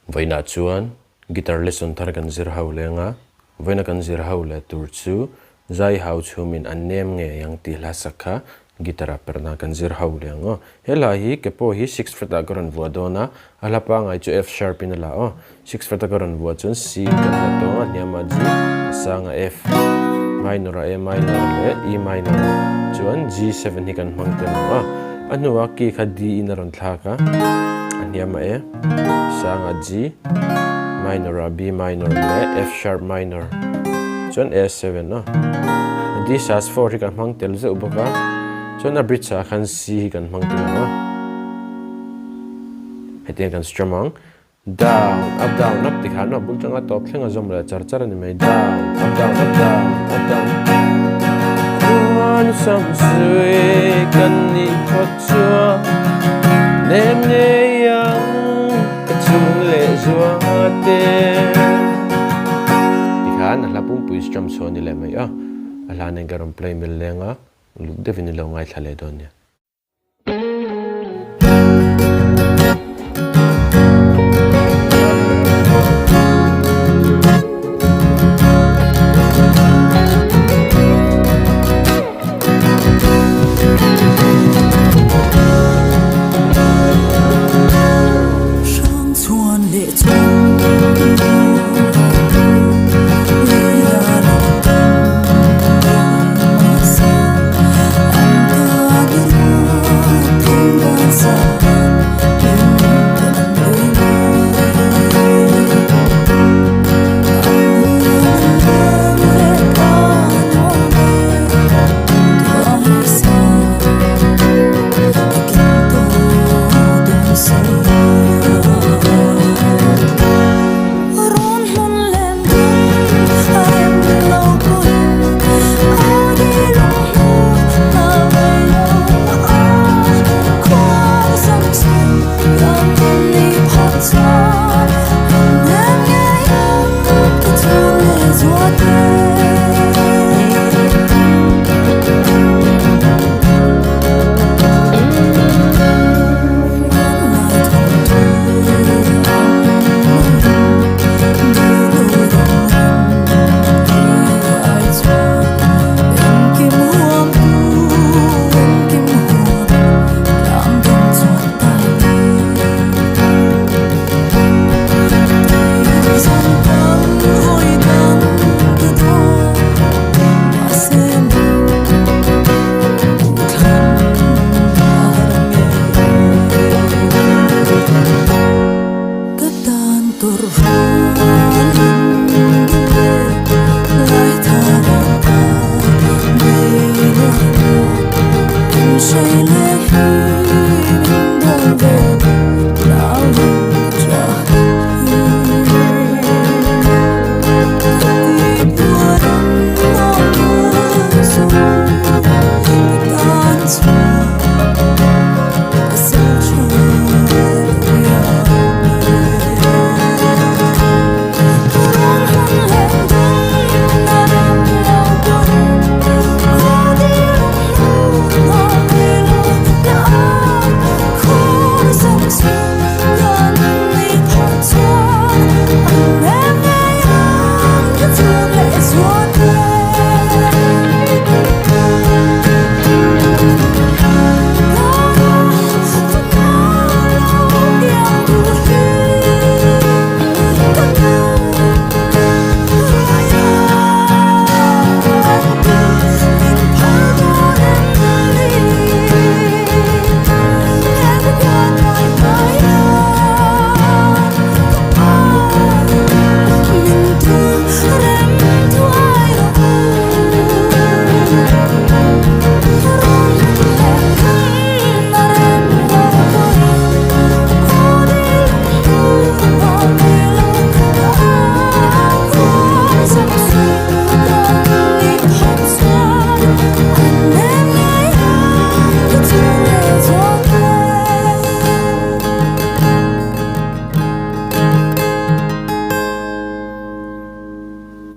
Vaina chuan guitar lesson thar kan zir ho lenga vaina kan zir ho le tur chu Zaii Hauchhum in an nem ngei yang ti hla sakha guitar Perhdan kan zir ho lenga hela hi kepo hi 6 fret a karon vua dona ala pa ngai chu F sharp in la 6 fret a karon vua chun C kan la to niama G sanga F minor A minor le E minor chuan G7 hi kan mang ten anuwa ki kha D in ron thla ka niama E sanga G minor a B minor le F sharp minor chuan A7 D sus4 hi kan mang tel ze ubaka chuan a bridge a khan C hi kan mang tel hetian kan strum down up tikha no bul changa top thlenga zom la char char ni mai down up down sam sui kan ni khotchua nem ne yang chung le zua te tikha na la pum pui strum so ni le mai ala ne garam play mil lenga lu devini lo ngai thale donya